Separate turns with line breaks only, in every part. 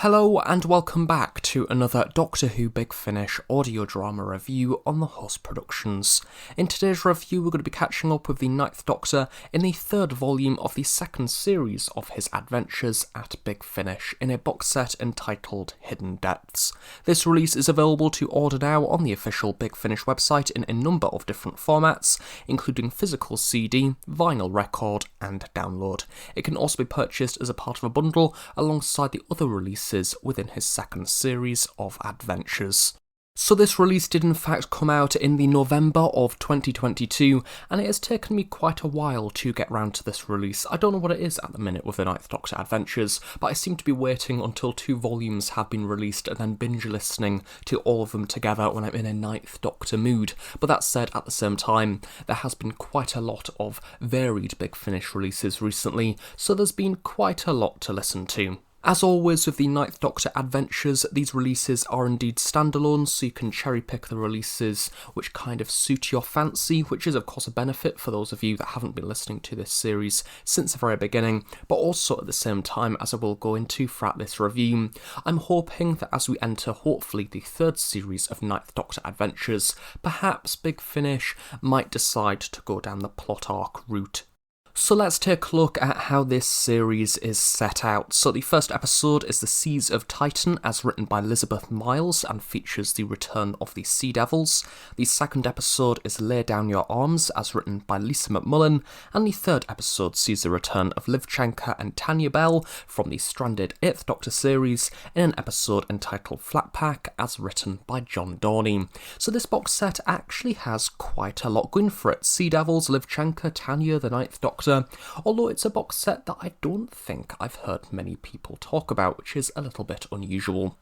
Hello and welcome back to another Doctor Who Big Finish audio drama review on the Host Productions. In today's review we're going to be catching up with the Ninth Doctor in the third volume of the second series of his adventures at Big Finish in a box set entitled Hidden Depths. This release is available to order now on the official Big Finish website in a number of different formats, including physical CD, vinyl record and download. It can also be purchased as a part of a bundle alongside the other releases within his second series of adventures. So this release did in fact come out in the November of 2022, and it has taken me quite a while to get round to this release. I don't know what it is at the minute with the Ninth Doctor adventures, but I seem to be waiting until 2 volumes have been released and then binge listening to all of them together when I'm in a Ninth Doctor mood. But that said, at the same time, there has been quite a lot of varied Big Finish releases recently, so there's been quite a lot to listen to. As always with the Ninth Doctor adventures, these releases are indeed standalone, so you can cherry pick the releases which kind of suit your fancy, which is of course a benefit for those of you that haven't been listening to this series since the very beginning, but also at the same time, as I will go into throughout this review, I'm hoping that as we enter hopefully the third series of Ninth Doctor adventures, perhaps Big Finish might decide to go down the plot arc route. So let's take a look at how this series is set out. So the first episode is The Seas of Titan, as written by Elizabeth Miles and features the return of the Sea Devils. The second episode is Lay Down Your Arms, as written by Lisa McMullen, and the third episode sees the return of Liv Chenka and Tanya Bell from the stranded 8th Doctor series in an episode entitled Flat Pack, as written by John Dorney. So this box set actually has quite a lot going for it. Sea Devils, Liv Chenka, Tanya, the Ninth Doctor, although it's a box set that I don't think I've heard many people talk about, which is a little bit unusual.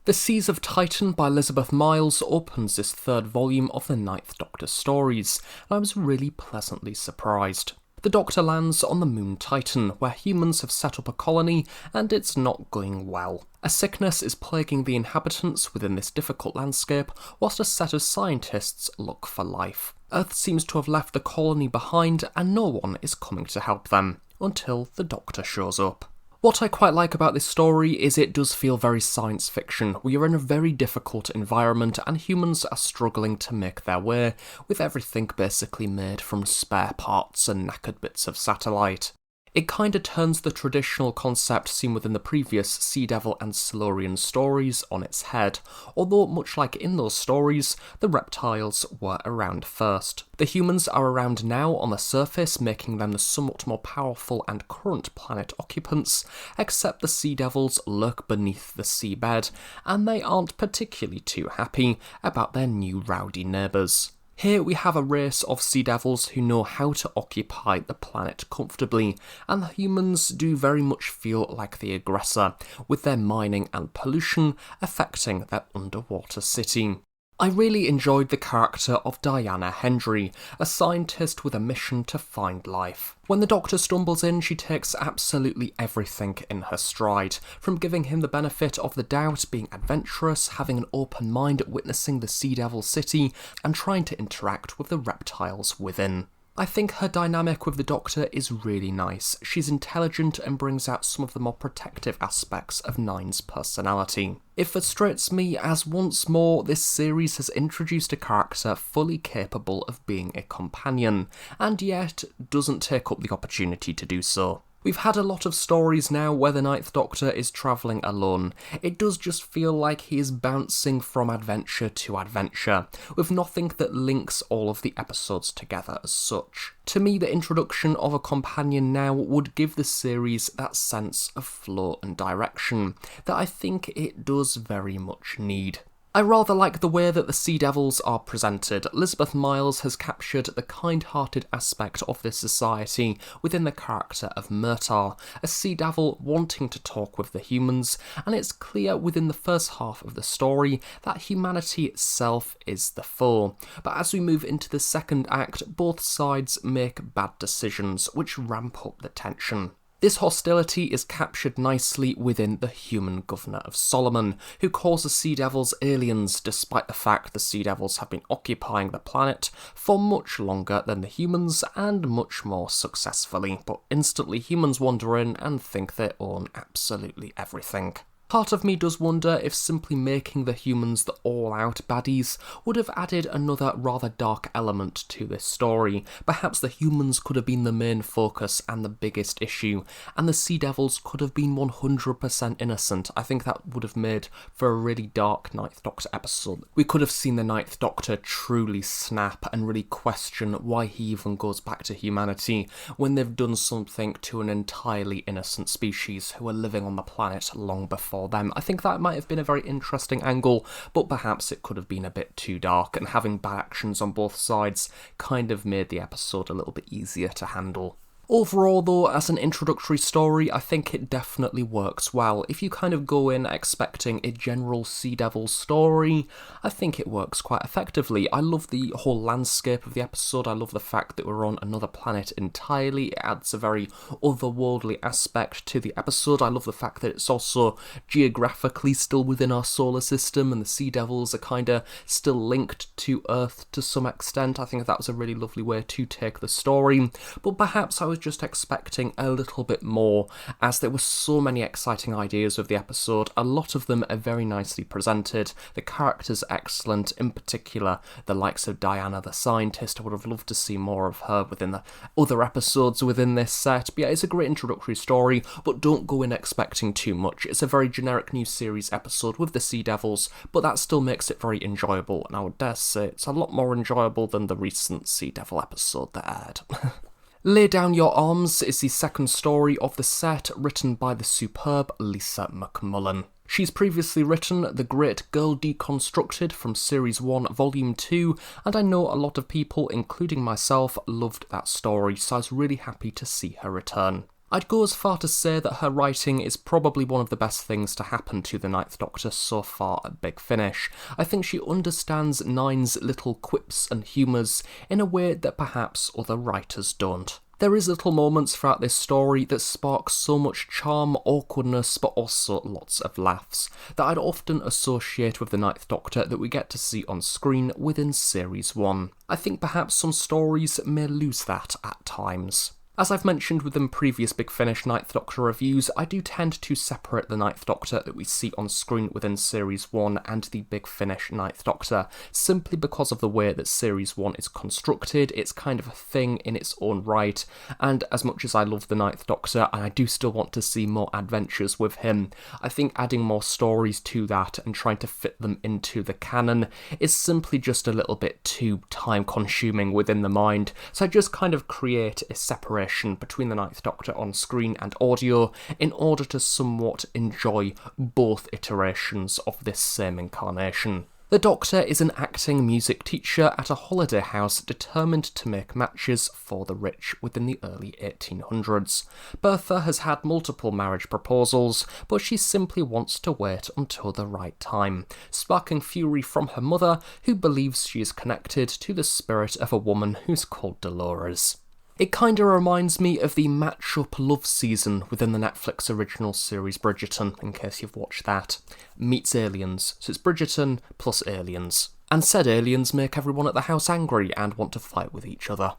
The Seas of Titan by Elizabeth Miles opens this third volume of the Ninth Doctor stories, and I was really pleasantly surprised. The Doctor lands on the moon Titan, where humans have set up a colony, and it's not going well. A sickness is plaguing the inhabitants within this difficult landscape, whilst a set of scientists look for life. Earth seems to have left the colony behind, and no one is coming to help them, until the Doctor shows up. What I quite like about this story is it does feel very science fiction. We are in a very difficult environment and humans are struggling to make their way, with everything basically made from spare parts and knackered bits of satellite. It kinda turns the traditional concept seen within the previous Sea Devil and Silurian stories on its head, although much like in those stories, the reptiles were around first. The humans are around now on the surface, making them the somewhat more powerful and current planet occupants, except the Sea Devils lurk beneath the seabed, and they aren't particularly too happy about their new rowdy neighbours. Here we have a race of Sea Devils who know how to occupy the planet comfortably, and the humans do very much feel like the aggressor, with their mining and pollution affecting their underwater city. I really enjoyed the character of Diana Hendry, a scientist with a mission to find life. When the Doctor stumbles in, she takes absolutely everything in her stride, from giving him the benefit of the doubt, being adventurous, having an open mind, witnessing the Sea Devil city, and trying to interact with the reptiles within. I think her dynamic with the Doctor is really nice. She's intelligent and brings out some of the more protective aspects of Nine's personality. It frustrates me as once more this series has introduced a character fully capable of being a companion, and yet doesn't take up the opportunity to do so. We've had a lot of stories now where the Ninth Doctor is travelling alone. It does just feel like he is bouncing from adventure to adventure, with nothing that links all of the episodes together as such. To me, the introduction of a companion now would give the series that sense of flow and direction that I think it does very much need. I rather like the way that the Sea Devils are presented. Elizabeth Miles has captured the kind-hearted aspect of this society within the character of Murtar, a Sea Devil wanting to talk with the humans, and it's clear within the first half of the story that humanity itself is the foe. But as we move into the second act, both sides make bad decisions, which ramp up the tension. This hostility is captured nicely within the human governor of Solomon, who calls the Sea Devils aliens despite the fact the Sea Devils have been occupying the planet for much longer than the humans and much more successfully, but instantly humans wander in and think they own absolutely everything. Part of me does wonder if simply making the humans the all-out baddies would have added another rather dark element to this story. Perhaps the humans could have been the main focus and the biggest issue, and the Sea Devils could have been 100% innocent. I think that would have made for a really dark Ninth Doctor episode. We could have seen the Ninth Doctor truly snap and really question why he even goes back to humanity when they've done something to an entirely innocent species who were living on the planet long before them. I think that might have been a very interesting angle, but perhaps it could have been a bit too dark, and having bad actions on both sides kind of made the episode a little bit easier to handle. Overall though, as an introductory story, I think it definitely works well. If you kind of go in expecting a general Sea Devil story, I think it works quite effectively. I love the whole landscape of the episode, I love the fact that we're on another planet entirely, it adds a very otherworldly aspect to the episode. I love the fact that it's also geographically still within our solar system, and the Sea Devils are kind of still linked to Earth to some extent. I think that was a really lovely way to take the story, but perhaps I was just expecting a little bit more, as there were so many exciting ideas with the episode. A lot of them are very nicely presented, the characters are excellent, in particular the likes of Diana the scientist. I would have loved to see more of her within the other episodes within this set. But yeah, it's a great introductory story, but don't go in expecting too much. It's a very generic new series episode with the Sea Devils, but that still makes it very enjoyable, and I would dare say it's a lot more enjoyable than the recent Sea Devil episode that aired. Lay Down Your Arms is the second story of the set, written by the superb Lisa McMullen. She's previously written The Great Girl Deconstructed from Series 1, Volume 2, and I know a lot of people, including myself, loved that story, so I was really happy to see her return. I'd go as far to say that her writing is probably one of the best things to happen to the Ninth Doctor so far at Big Finish. I think she understands Nine's little quips and humours in a way that perhaps other writers don't. There is little moments throughout this story that spark so much charm, awkwardness, but also lots of laughs, that I'd often associate with the Ninth Doctor that we get to see on screen within Series 1. I think perhaps some stories may lose that at times. As I've mentioned within previous Big Finish Ninth Doctor reviews, I do tend to separate the Ninth Doctor that we see on screen within Series 1 and the Big Finish Ninth Doctor, simply because of the way that Series 1 is constructed. It's kind of a thing in its own right, and as much as I love the Ninth Doctor, and I do still want to see more adventures with him, I think adding more stories to that and trying to fit them into the canon is simply just a little bit too time-consuming within the mind, so I just kind of create a separation between the Ninth Doctor on screen and audio in order to somewhat enjoy both iterations of this same incarnation. The Doctor is an acting music teacher at a holiday house determined to make matches for the rich within the early 1800s. Bertha has had multiple marriage proposals, but she simply wants to wait until the right time, sparking fury from her mother, who believes she is connected to the spirit of a woman who's called Dolores. It kinda reminds me of the match-up love season within the Netflix original series Bridgerton, in case you've watched that. Meets aliens, so it's Bridgerton plus aliens. And said aliens make everyone at the house angry and want to fight with each other.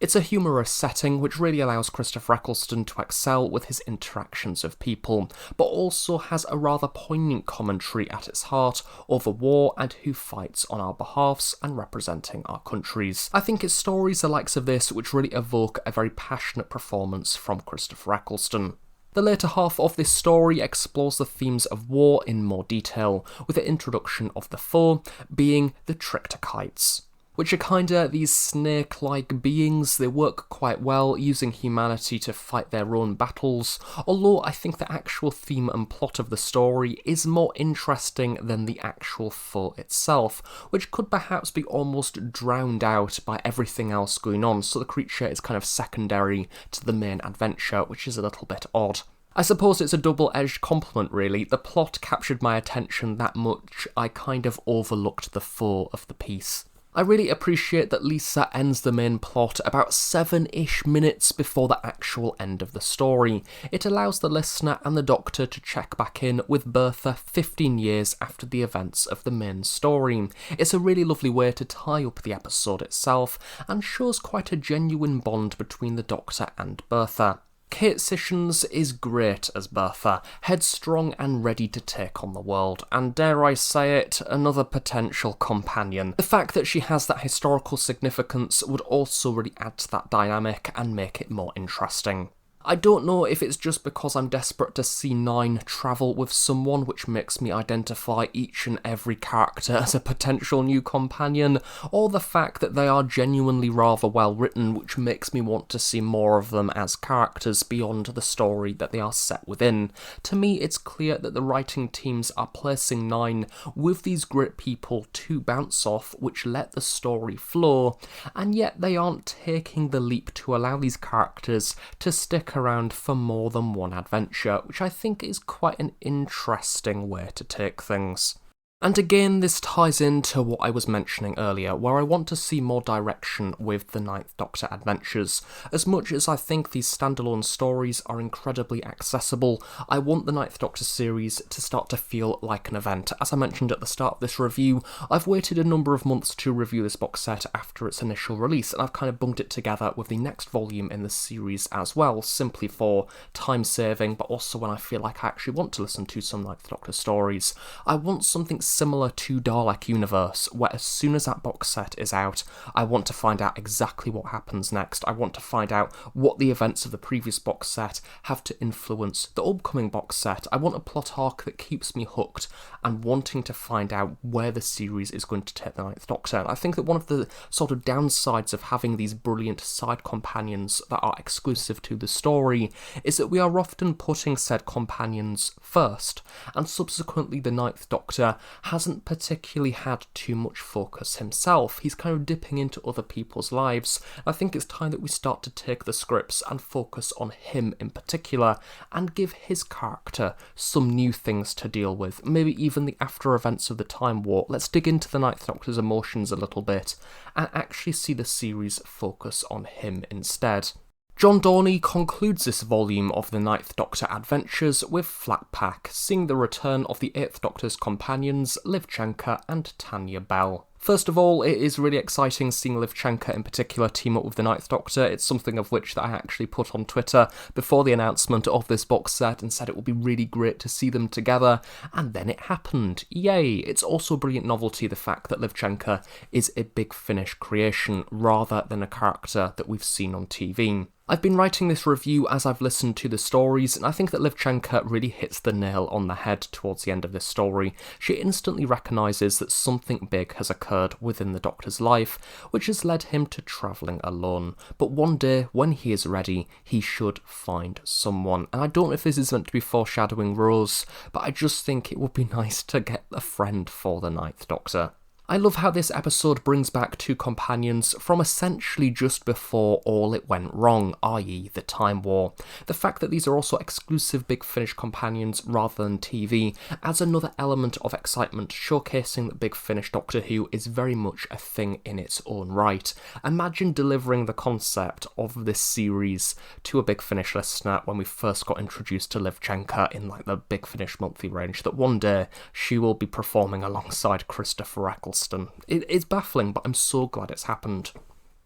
It's a humorous setting which really allows Christopher Eccleston to excel with his interactions of people, but also has a rather poignant commentary at its heart over war and who fights on our behalfs and representing our countries. I think it's stories the likes of this which really evoke a very passionate performance from Christopher Eccleston. The later half of this story explores the themes of war in more detail, with the introduction of the foe being the Trictokites, which are kinda these snake-like beings. They work quite well, using humanity to fight their own battles, although I think the actual theme and plot of the story is more interesting than the actual foe itself, which could perhaps be almost drowned out by everything else going on, so the creature is kind of secondary to the main adventure, which is a little bit odd. I suppose it's a double-edged compliment really. The plot captured my attention that much, I kind of overlooked the foe of the piece. I really appreciate that Lisa ends the main plot about 7-ish minutes before the actual end of the story. It allows the listener and the Doctor to check back in with Bertha 15 years after the events of the main story. It's a really lovely way to tie up the episode itself, and shows quite a genuine bond between the Doctor and Bertha. Kate Sessions is great as Bertha, headstrong and ready to take on the world, and dare I say it, another potential companion. The fact that she has that historical significance would also really add to that dynamic and make it more interesting. I don't know if it's just because I'm desperate to see 9 travel with someone, which makes me identify each and every character as a potential new companion, or the fact that they are genuinely rather well written, which makes me want to see more of them as characters beyond the story that they are set within. To me, it's clear that the writing teams are placing 9 with these great people to bounce off, which let the story flow, and yet they aren't taking the leap to allow these characters to stick around for more than one adventure, which I think is quite an interesting way to take things. And again, this ties into what I was mentioning earlier, where I want to see more direction with the Ninth Doctor adventures. As much as I think these standalone stories are incredibly accessible, I want the Ninth Doctor series to start to feel like an event. As I mentioned at the start of this review, I've waited a number of months to review this box set after its initial release, and I've kind of bunked it together with the next volume in the series as well, simply for time saving, but also when I feel like I actually want to listen to some Ninth Doctor stories. I want something similar to Dalek Universe, where as soon as that box set is out, I want to find out exactly what happens next. I want to find out what the events of the previous box set have to influence the upcoming box set. I want a plot arc that keeps me hooked and wanting to find out where the series is going to take the Ninth Doctor. And I think that one of the sort of downsides of having these brilliant side companions that are exclusive to the story is that we are often putting said companions first, and subsequently the Ninth Doctor hasn't particularly had too much focus himself. He's kind of dipping into other people's lives. I think it's time that we start to take the scripts and focus on him in particular and give his character some new things to deal with, maybe even the after events of the Time War. Let's dig into the Ninth Doctor's emotions a little bit and actually see the series focus on him instead. John Dorney concludes this volume of the Ninth Doctor adventures with Flat Pack, seeing the return of the Eighth Doctor's companions, Livchenko and Tanya Bell. First of all, it is really exciting seeing Livchenko in particular team up with the Ninth Doctor. It's something of which that I actually put on Twitter before the announcement of this box set and said it would be really great to see them together, and then it happened. Yay! It's also a brilliant novelty the fact that Livchenko is a Big Finish creation rather than a character that we've seen on TV. I've been writing this review as I've listened to the stories, and I think that Livchenko really hits the nail on the head towards the end of this story. She instantly recognises that something big has occurred within the Doctor's life, which has led him to travelling alone. But one day, when he is ready, he should find someone. And I don't know if this is meant to be foreshadowing Rose, but I just think it would be nice to get a friend for the Ninth Doctor. I love how this episode brings back 2 companions from essentially just before all it went wrong, i.e. the Time War. The fact that these are also exclusive Big Finish companions rather than TV adds another element of excitement, showcasing that Big Finish Doctor Who is very much a thing in its own right. Imagine delivering the concept of this series to a Big Finish listener when we first got introduced to Livchenko in like the Big Finish monthly range, that one day she will be performing alongside Christopher Eccleston. It's baffling, but I'm so glad it's happened.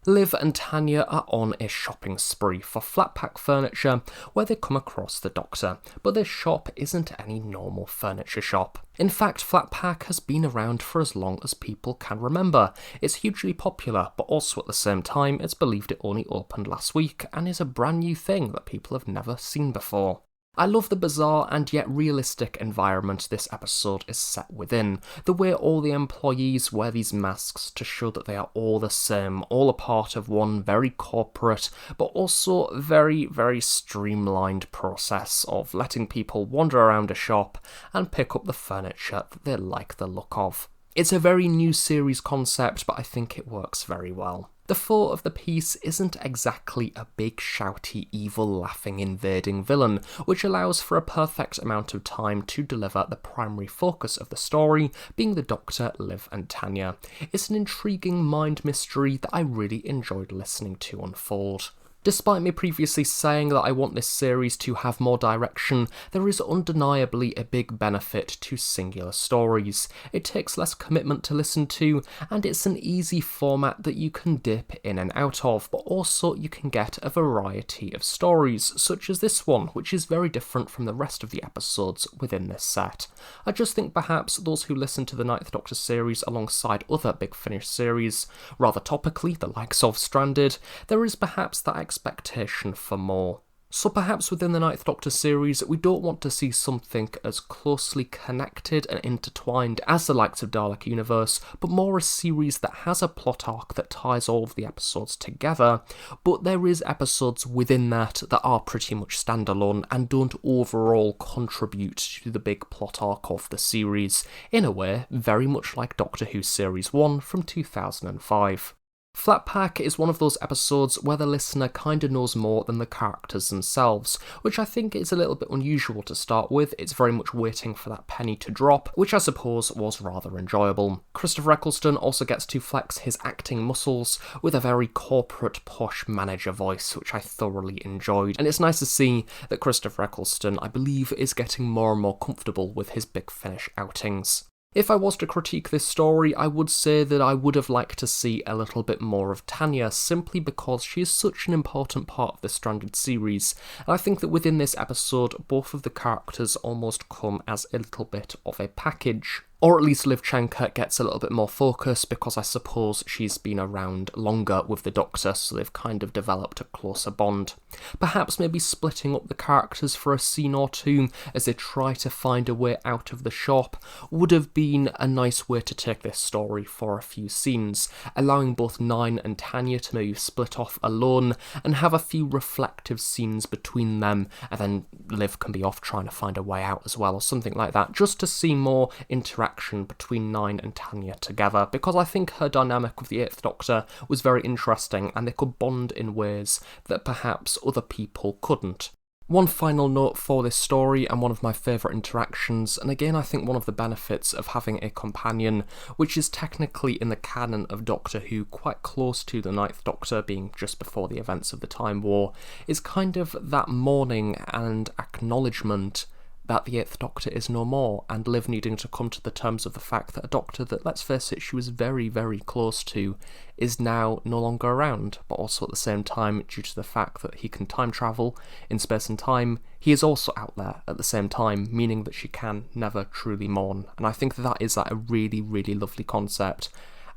Liv and Tanya are on a shopping spree for flat pack furniture where they come across the Doctor, but this shop isn't any normal furniture shop. In fact, flat pack has been around for as long as people can remember. It's hugely popular, but also at the same time it's believed it only opened last week and is a brand new thing that people have never seen before. I love the bizarre and yet realistic environment this episode is set within, the way all the employees wear these masks to show that they are all the same, all a part of one very corporate but also very, very streamlined process of letting people wander around a shop and pick up the furniture that they like the look of. It's a very new series concept, but I think it works very well. The foe of the piece isn't exactly a big, shouty, evil, laughing, invading villain, which allows for a perfect amount of time to deliver the primary focus of the story, being the Doctor, Liv and Tanya. It's an intriguing mind mystery that I really enjoyed listening to unfold. Despite me previously saying that I want this series to have more direction, there is undeniably a big benefit to singular stories. It takes less commitment to listen to, and it's an easy format that you can dip in and out of, but also you can get a variety of stories, such as this one, which is very different from the rest of the episodes within this set. I just think perhaps those who listen to the Ninth Doctor series alongside other Big Finish series, rather topically the likes of Stranded, there is perhaps that expectation for more. So perhaps within the Ninth Doctor series, we don't want to see something as closely connected and intertwined as the likes of Dalek Universe, but more a series that has a plot arc that ties all of the episodes together, but there is episodes within that are pretty much standalone and don't overall contribute to the big plot arc of the series, in a way very much like Doctor Who Series 1 from 2005. Flat Pack is one of those episodes where the listener kinda knows more than the characters themselves, which I think is a little bit unusual to start with. It's very much waiting for that penny to drop, which I suppose was rather enjoyable. Christopher Eccleston also gets to flex his acting muscles with a very corporate, posh manager voice, which I thoroughly enjoyed, and it's nice to see that Christopher Eccleston, I believe, is getting more and more comfortable with his Big Finish outings. If I was to critique this story, I would say that I would have liked to see a little bit more of Tanya, simply because she is such an important part of the Stranded series, and I think that within this episode, both of the characters almost come as a little bit of a package. Or at least Liv Chenka gets a little bit more focus because I suppose she's been around longer with the Doctor, so they've kind of developed a closer bond. Perhaps maybe splitting up the characters for a scene or two as they try to find a way out of the shop would have been a nice way to take this story for a few scenes, allowing both Nine and Tanya to maybe split off alone and have a few reflective scenes between them, and then Liv can be off trying to find a way out as well, or something like that, just to see more interaction between Nine and Tanya together, because I think her dynamic with the Eighth Doctor was very interesting and they could bond in ways that perhaps other people couldn't. One final note for this story, and one of my favourite interactions, and again I think one of the benefits of having a companion which is technically in the canon of Doctor Who quite close to the Ninth Doctor, being just before the events of the Time War, is kind of that mourning and acknowledgement that the Eighth Doctor is no more, and Liv needing to come to the terms of the fact that a Doctor that, let's face it, she was very, very close to, is now no longer around, but also at the same time, due to the fact that he can time travel in space and time, he is also out there at the same time, meaning that she can never truly mourn, and I think that is a really, really lovely concept,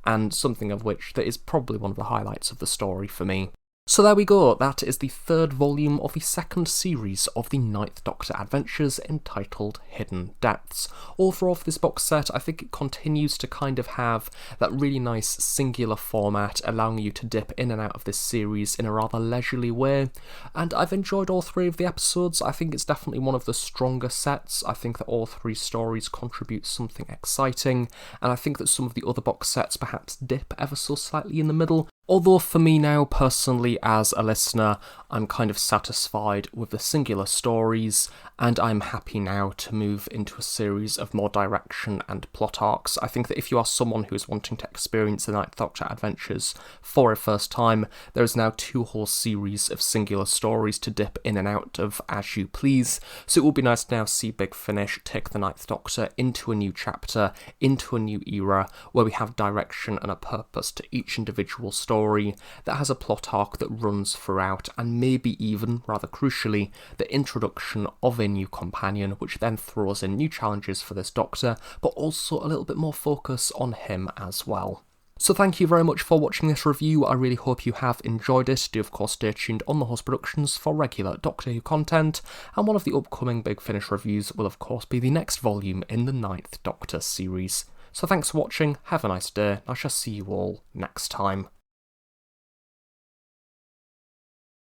and something of which that is probably one of the highlights of the story for me. So there we go, that is the third volume of the second series of the Ninth Doctor adventures entitled Hidden Depths. Overall for this box set, I think it continues to kind of have that really nice singular format, allowing you to dip in and out of this series in a rather leisurely way, and I've enjoyed all three of the episodes. I think it's definitely one of the stronger sets. I think that all three stories contribute something exciting, and I think that some of the other box sets perhaps dip ever so slightly in the middle. Although for me now, personally, as a listener, I'm kind of satisfied with the singular stories, and I'm happy now to move into a series of more direction and plot arcs. I think that if you are someone who is wanting to experience the Ninth Doctor adventures for a first time, there is now 2 whole series of singular stories to dip in and out of as you please, so it will be nice to now see Big Finish take the Ninth Doctor into a new chapter, into a new era, where we have direction and a purpose to each individual story that has a plot arc that runs throughout, and maybe even, rather crucially, the introduction of a new companion, which then throws in new challenges for this Doctor, but also a little bit more focus on him as well. So thank you very much for watching this review. I really hope you have enjoyed it. Do of course stay tuned on The Host Productions for regular Doctor Who content, and one of the upcoming Big Finish reviews will of course be the next volume in the Ninth Doctor series. So thanks for watching, have a nice day, I shall see you all next time.